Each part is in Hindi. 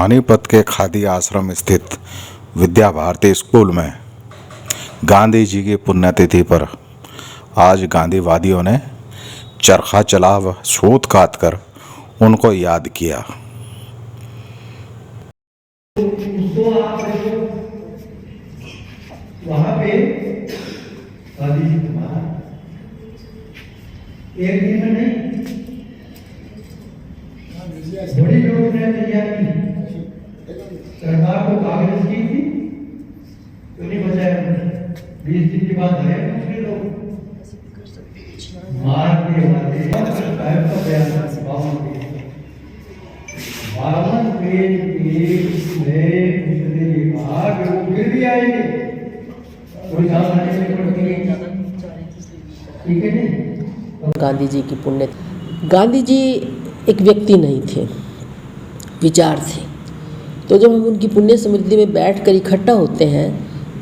पानीपत के खादी आश्रम स्थित विद्या भारती स्कूल में गांधी जी की पुण्यतिथि पर आज गांधीवादियों ने चरखा चला व सूत काट कर उनको याद किया। वहां पे गांधी जी तुम्हारा एक दिन में नहीं, बड़ी लोग ने तैयार की, सरकार को कागज की थी तो नहीं बचाया। 20 दिन के बाद आए दूसरे लोग मार के हमारे साहब का बयान 52 पेज में कहा कि वो फिर भी आएंगे, कोई काम आने से पड़ती है, ठीक है नहीं। गांधी जी की पुण्य, गांधी जी एक व्यक्ति नहीं थे, विचार थे। तो जब हम उनकी पुण्य स्मृति में बैठकर इकट्ठा होते हैं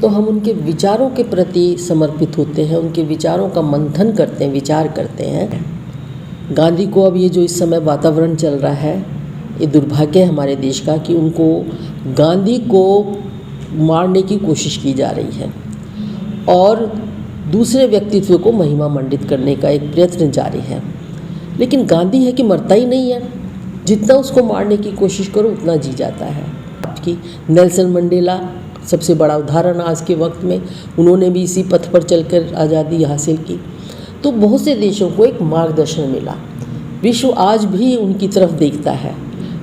तो हम उनके विचारों के प्रति समर्पित होते हैं, उनके विचारों का मंथन करते हैं, विचार करते हैं। गांधी को अब ये जो इस समय वातावरण चल रहा है, ये दुर्भाग्य है हमारे देश का कि उनको गांधी को मारने की कोशिश की जा रही है और दूसरे व्यक्तित्व को महिमा मंडित करने का एक प्रयत्न जारी है। लेकिन गांधी है कि मरता ही नहीं है, जितना उसको मारने की कोशिश करो उतना जी जाता है। कि नेल्सन मंडेला सबसे बड़ा उदाहरण आज के वक्त में, उन्होंने भी इसी पथ पर चलकर आज़ादी हासिल की। तो बहुत से देशों को एक मार्गदर्शन मिला, विश्व आज भी उनकी तरफ देखता है।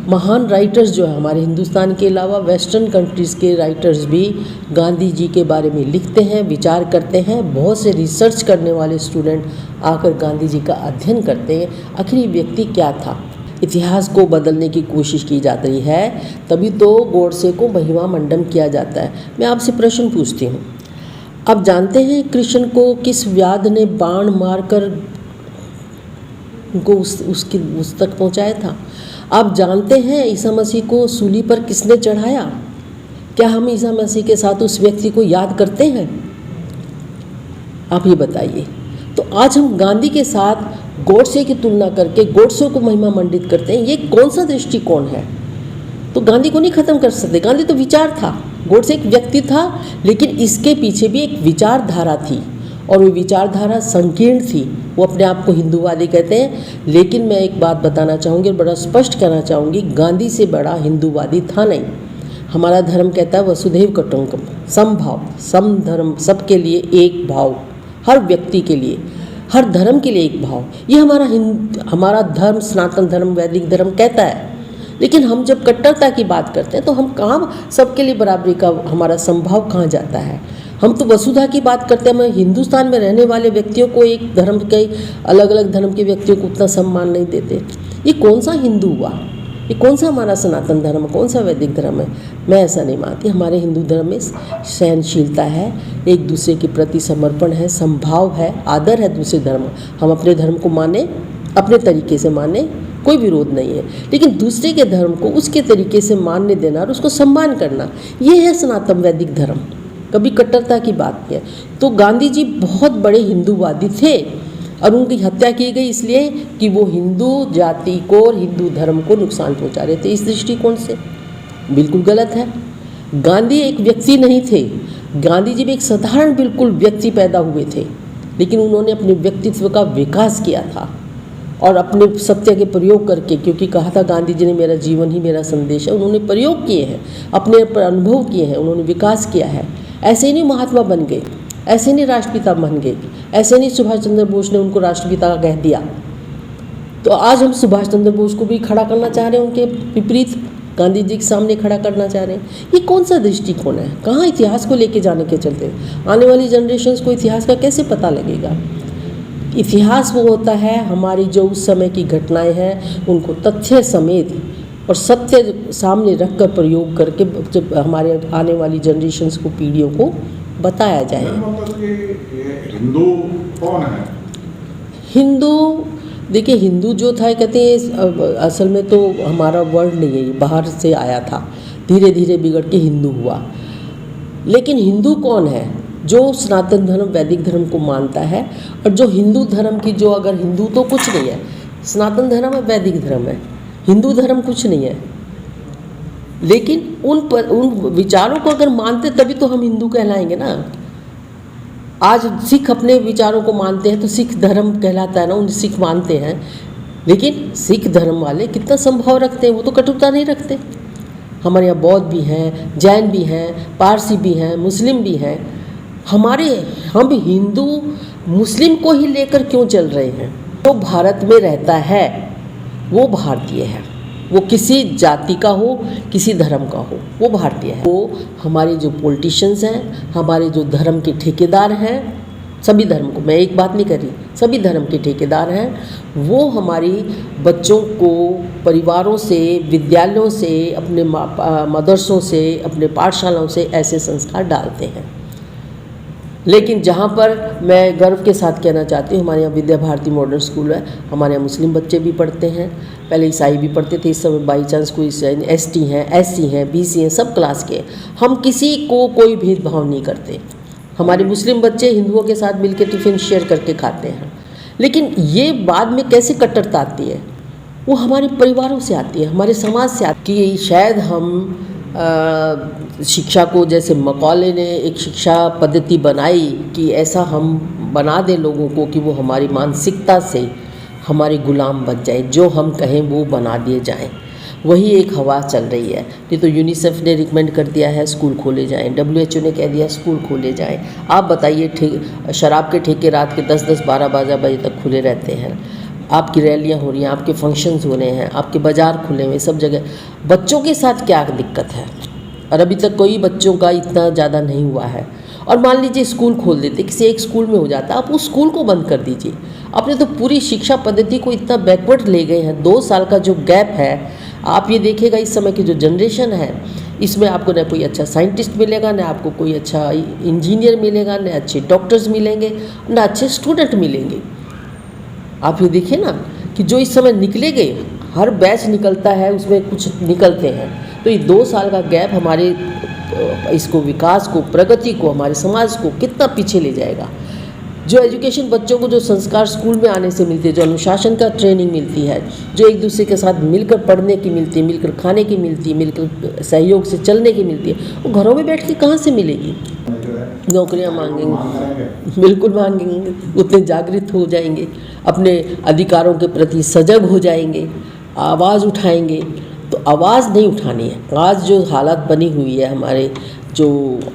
महान राइटर्स जो है हमारे हिंदुस्तान के अलावा वेस्टर्न कंट्रीज़ के राइटर्स भी गांधी जी के बारे में लिखते हैं, विचार करते हैं। बहुत से रिसर्च करने वाले स्टूडेंट आकर गांधी जी का अध्ययन करते हैं, आखिर ये व्यक्ति क्या था। इतिहास को बदलने की कोशिश की जाती है, तभी तो गोडसे को महिमा मंडन किया जाता है। मैं आपसे प्रश्न पूछती हूँ, आप जानते हैं कृष्ण को किस व्याध ने बाण मारकर उनको उस तक पहुँचाया था? आप जानते हैं ईसा मसीह को सूली पर किसने चढ़ाया? क्या हम ईसा मसीह के साथ उस व्यक्ति को याद करते हैं? आप ये बताइए। तो आज हम गांधी के साथ गोडसे की तुलना करके गोडसे को महिमा मंडित करते हैं, ये कौन सा दृष्टिकोण है? तो गांधी को नहीं खत्म कर सकते। गांधी तो विचार था, गोडसे एक व्यक्ति था, लेकिन इसके पीछे भी एक विचारधारा थी और वो विचारधारा संकीर्ण थी। वो अपने आप को हिंदूवादी कहते हैं, लेकिन मैं एक बात बताना चाहूँगी और बड़ा स्पष्ट कहना चाहूँगी, गांधी से बड़ा हिंदूवादी था नहीं। हमारा धर्म कहता है वसुधैव कुटुम्बकम, समभाव, सम धर्म, सबके लिए एक भाव, हर व्यक्ति के लिए, हर धर्म के लिए एक भाव। ये हमारा धर्म, सनातन धर्म, वैदिक धर्म कहता है। लेकिन हम जब कट्टरता की बात करते हैं तो हम कहाँ सबके लिए बराबरी का हमारा संभाव कहाँ जाता है? हम तो वसुधा की बात करते हैं। हम हिंदुस्तान में रहने वाले व्यक्तियों को एक धर्म के, अलग अलग धर्म के व्यक्तियों को उतना सम्मान नहीं देते। ये कौन सा हिंदू हुआ? ये कौन सा हमारा सनातन धर्म, कौन सा वैदिक धर्म है? मैं ऐसा नहीं मानती। हमारे हिंदू धर्म में सहनशीलता है, एक दूसरे के प्रति समर्पण है, संभाव है, आदर है दूसरे धर्म। हम अपने धर्म को माने, अपने तरीके से माने, कोई विरोध नहीं है। लेकिन दूसरे के धर्म को उसके तरीके से मानने देना और उसको सम्मान करना, ये है सनातन वैदिक धर्म। कभी कट्टरता की बात नहीं है। तो गांधी जी बहुत बड़े हिंदूवादी थे और उनकी हत्या की गई इसलिए कि वो हिंदू जाति को और हिंदू धर्म को नुकसान पहुंचा रहे थे। इस दृष्टिकोण से बिल्कुल गलत है। गांधी एक व्यक्ति नहीं थे। गांधी जी भी एक साधारण बिल्कुल व्यक्ति पैदा हुए थे, लेकिन उन्होंने अपने व्यक्तित्व का विकास किया था और अपने सत्य के प्रयोग करके, क्योंकि कहा था गांधी जी ने मेरा जीवन ही मेरा संदेश है, उन्होंने प्रयोग किए हैं, अपने अनुभव किए हैं, उन्होंने विकास किया है। ऐसे ही नहीं महात्मा बन गए, ऐसे नहीं राष्ट्रपिता बन गए, ऐसे नहीं सुभाष चंद्र बोस ने उनको राष्ट्रपिता कह दिया। तो आज हम सुभाष चंद्र बोस को भी खड़ा करना चाह रहे हैं, उनके विपरीत गांधी जी के सामने खड़ा करना चाह रहे हैं। ये कौन सा दृष्टिकोण है? कहाँ इतिहास को लेके जाने के चलते? आने वाली जनरेशन्स को इतिहास का कैसे पता लगेगा? इतिहास वो होता है हमारी जो उस समय की घटनाएं हैं उनको तथ्य समेत और सत्य सामने रखकर प्रयोग करके जब हमारे आने वाली जनरेशन्स को, पीढ़ियों को बताया जाए। हिंदू कौन है? हिंदू, देखिए हिंदू जो था कहते हैं असल में तो हमारा वर्ड नहीं है, ये बाहर से आया था, धीरे धीरे बिगड़ के हिंदू हुआ। लेकिन हिंदू कौन है? जो सनातन धर्म, वैदिक धर्म को मानता है और जो हिंदू धर्म की, जो अगर हिंदू तो कुछ नहीं है, सनातन धर्म है, वैदिक धर्म है, हिंदू धर्म कुछ नहीं है। लेकिन उन विचारों को अगर मानते तभी तो हम हिंदू कहलाएंगे ना। आज सिख अपने विचारों को मानते हैं तो सिख धर्म कहलाता है ना, उन सिख मानते हैं। लेकिन सिख धर्म वाले कितना संभव रखते हैं, वो तो कटुता नहीं रखते। हमारे यहाँ बौद्ध भी हैं, जैन भी हैं, पारसी भी हैं, मुस्लिम भी हैं। हम हिंदू मुस्लिम को ही लेकर क्यों चल रहे हैं? जो भारत में रहता है वो भारतीय है, वो किसी जाति का हो, किसी धर्म का हो, वो भारतीय है। वो हमारे जो पॉलिटिशियंस हैं, हमारे जो धर्म के ठेकेदार हैं, सभी धर्म को, मैं एक बात नहीं कर रही, सभी धर्म के ठेकेदार हैं, वो हमारी बच्चों को परिवारों से, विद्यालयों से, अपने मदरसों से, अपने पाठशालाओं से ऐसे संस्कार डालते हैं। लेकिन जहाँ पर मैं गर्व के साथ कहना चाहती हूँ, हमारे यहाँ विद्या भारती मॉडर्न स्कूल है, हमारे यहाँ मुस्लिम बच्चे भी पढ़ते हैं, पहले ईसाई भी पढ़ते थे, इस समय बाई चांस कोई ST हैं, SC हैं, BC हैं, सब क्लास के। हम किसी को कोई भेदभाव नहीं करते। हमारे मुस्लिम बच्चे हिंदुओं के साथ मिलकर टिफ़िन शेयर करके खाते हैं। लेकिन ये बाद में कैसे कट्टरता आती है? वो हमारे परिवारों से आती है, हमारे समाज से आती है। कि शायद हम शिक्षा को, जैसे मकौले ने एक शिक्षा पद्धति बनाई कि ऐसा हम बना दें लोगों को कि वो हमारी मानसिकता से हमारे गुलाम बन जाए, जो हम कहें वो बना दिए जाएं। वही एक हवा चल रही है। नहीं तो यूनिसेफ ने रिकमेंड कर दिया है स्कूल खोले जाएं, WHO ने कह दिया स्कूल खोले जाएं। आप बताइए, शराब के ठेके रात के 10-10, 12-12 बजे तक खुले रहते हैं, आपकी रैलियां हो रही हैं, आपके फंक्शंस हो रहे हैं, आपके बाज़ार खुले हुए, सब जगह। बच्चों के साथ क्या दिक्कत है? और अभी तक कोई बच्चों का इतना ज़्यादा नहीं हुआ है। और मान लीजिए स्कूल खोल देते, किसी एक स्कूल में हो जाता, आप उस स्कूल को बंद कर दीजिए। आपने तो पूरी शिक्षा पद्धति को इतना बैकवर्ड ले गए हैं। 2 साल का जो गैप है, आप ये देखिएगा इस समय की जो जनरेशन है, इसमें आपको न कोई अच्छा साइंटिस्ट मिलेगा, न आपको कोई अच्छा इंजीनियर मिलेगा, न अच्छे डॉक्टर्स मिलेंगे, न अच्छे स्टूडेंट मिलेंगे। आप ये देखिए ना कि जो इस समय निकले गए, हर बैच निकलता है, उसमें कुछ निकलते हैं। तो ये 2 साल का गैप हमारे इसको, विकास को, प्रगति को, हमारे समाज को कितना पीछे ले जाएगा। जो एजुकेशन बच्चों को, जो संस्कार स्कूल में आने से मिलते हैं, जो अनुशासन का ट्रेनिंग मिलती है, जो एक दूसरे के साथ मिलकर पढ़ने की मिलती है, मिलकर खाने की मिलती है, मिलकर सहयोग से चलने की मिलती है, वो घरों में बैठ के कहाँ से मिलेगी? नौकरियां मांगेंगे, बिल्कुल मांगेंगे, उतने जागृत हो जाएंगे, अपने अधिकारों के प्रति सजग हो जाएंगे, आवाज़ उठाएंगे। तो आवाज़ नहीं उठानी है। आज जो हालत बनी हुई है हमारे, जो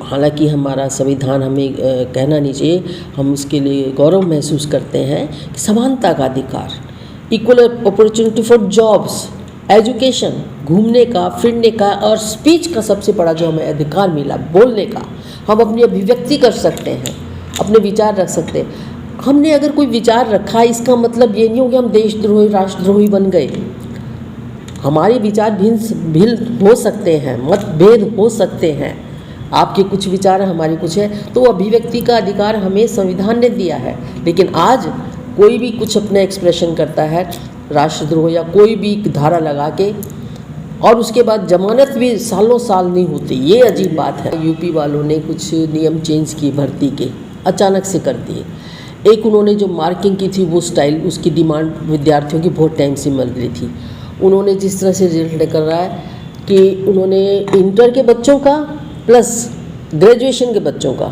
हालांकि हमारा संविधान हमें कहना नहीं चाहिए, हम उसके लिए गौरव महसूस करते हैं कि समानता का अधिकार, equal opportunity for jobs, education, घूमने का, फिरने का, और स्पीच का सबसे बड़ा जो हमें अधिकार मिला, बोलने का, हम अपनी अभिव्यक्ति कर सकते हैं, अपने विचार रख सकते हैं। हमने अगर कोई विचार रखा, इसका मतलब ये नहीं हो कि हम देशद्रोही, राष्ट्रद्रोही बन गए। हमारे विचार भिन्न हो सकते हैं, मतभेद हो सकते हैं, आपके कुछ विचार हैं, हमारे कुछ है, तो अभिव्यक्ति का अधिकार हमें संविधान ने दिया है। लेकिन आज कोई भी कुछ अपना एक्सप्रेशन करता है, राष्ट्रद्रोह या कोई भी धारा लगा के, और उसके बाद जमानत भी सालों साल नहीं होती। ये अजीब बात है। यूपी वालों ने कुछ नियम चेंज किए भर्ती के, अचानक से कर दिए। एक उन्होंने जो मार्किंग की थी, वो स्टाइल, उसकी डिमांड विद्यार्थियों की बहुत टाइम से मिल रही थी। उन्होंने जिस तरह से रिजल्ट कर रहा है कि उन्होंने इंटर के बच्चों का प्लस ग्रेजुएशन के बच्चों का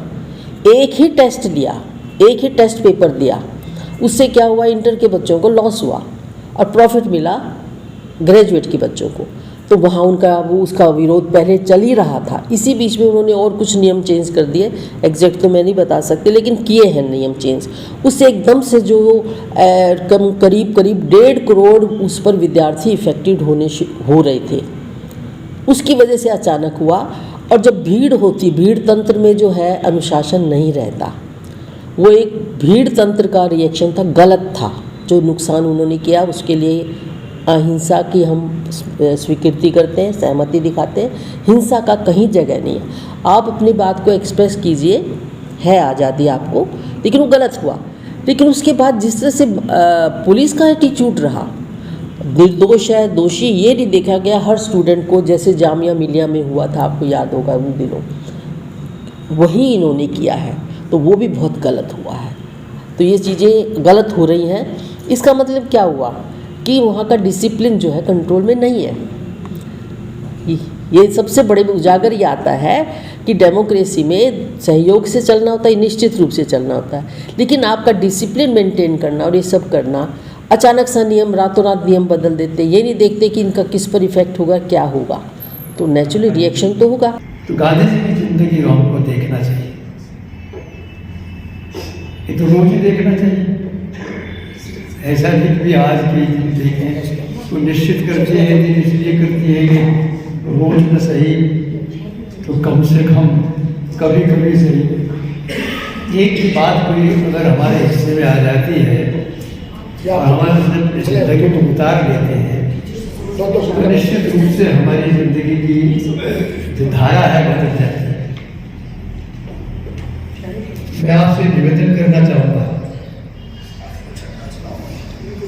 एक ही टेस्ट लिया, एक ही टेस्ट पेपर दिया। उससे क्या हुआ, इंटर के बच्चों को लॉस हुआ और प्रॉफिट मिला ग्रेजुएट के बच्चों को। तो वहाँ उसका विरोध पहले चल ही रहा था। इसी बीच में उन्होंने और कुछ नियम चेंज कर दिए, एग्जैक्ट तो मैं नहीं बता सकती, लेकिन किए हैं नियम चेंज। उससे एकदम से जो करीब 1.5 करोड़ उस पर विद्यार्थी इफेक्टेड हो रहे थे, उसकी वजह से अचानक हुआ। और जब भीड़ होती, भीड़ तंत्र में जो है अनुशासन नहीं रहता, वो एक भीड़ तंत्र का रिएक्शन था, गलत था। जो नुकसान उन्होंने किया उसके लिए अहिंसा की हम स्वीकृति करते हैं, सहमति दिखाते हैं। हिंसा का कहीं जगह नहीं है। आप अपनी बात को एक्सप्रेस कीजिए, है आज़ादी आपको, लेकिन वो गलत हुआ। लेकिन उसके बाद जिस तरह से पुलिस का एटीट्यूड रहा, निर्दोष है, दोषी ये नहीं देखा गया हर स्टूडेंट को, जैसे जामिया मिलिया में हुआ था, आपको याद होगा उन दिनों, वही इन्होंने किया है। तो वो भी बहुत गलत हुआ है। तो ये चीज़ें गलत हो रही हैं। इसका मतलब क्या हुआ कि वहाँ का डिसिप्लिन जो है कंट्रोल में नहीं है। ये सबसे बड़े में उजागर ये आता है कि डेमोक्रेसी में सहयोग से चलना होता है, निश्चित रूप से चलना होता है, लेकिन आपका डिसिप्लिन मेंटेन करना और ये सब करना, अचानक सा नियम, रातों रात नियम बदल देते, ये नहीं देखते कि इनका किस पर इफेक्ट होगा, क्या होगा, तो नेचुरली रिएक्शन तो होगा। तो गांधी जी की जिंदगी हमको देखना चाहिए, ये तो रोज ही देखना चाहिए। ऐसा नहीं कि आज की जिंदगी को निश्चित करती है, इसलिए करती है कि रोज न सही तो कम से कम कभी कभी सही एक ही बात कोई अगर हमारे हिस्से में आ जाती है और हमारे जिंदगी को उतार लेते हैं तो निश्चित रूप से हमारी जिंदगी की जो धारा है बदल जाती है। मैं आपसे निवेदन करना चाहूँगा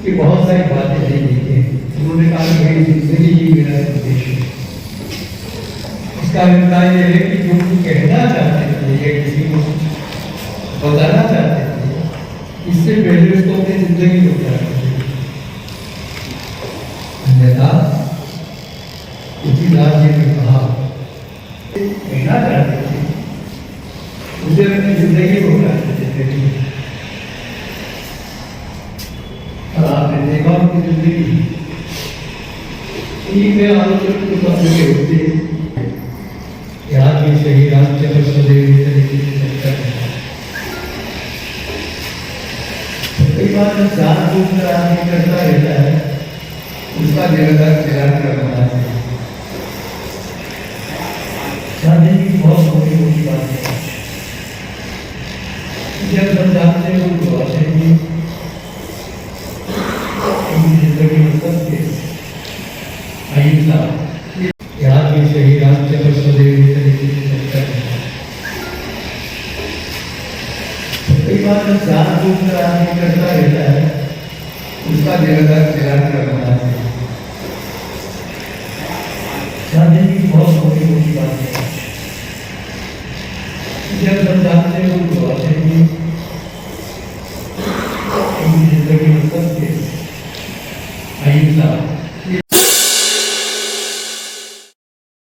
कि बहुत सारी बातें नहीं लिखी हैं। उन्होंने कहा कि मेरी जिंदगी ही मेरा उद्देश्य है। इसका अभिप्राय यह है कि जो कहना चाहते थे या किसी को बताना चाहते थे, इससे पहले उसको अपनी जिंदगी को उतारना चाहिए। अन्यथा तुलसीदास जी ने कहा कहना चाहते थे उसे अपनी जिंदगी को उतारना चाहिए। और आपने देखा उनकी जिंदगी में आलोचक के पद के होते यहाँ की सही रामचंद्र सदैव तरीके से चलता है। कई बार जब जानबूझकर आदमी करता रहता है उसका निरंतर तैयार करना चाहिए। गांधी जी की बहुत मोटी बात है, जब हम जानते हैं वो दुआते हैं जिंदगी में सबके अहिंसा यहाँ की सही रामचंद्र सदैव तरीके से चलता है। कई बार जब जानबूझकर आदमी करता रहता है उसका निरंतर तैयार करना चाहिए। गांधी जी की बहुत मोटी बात है, जब हम जानते हैं वो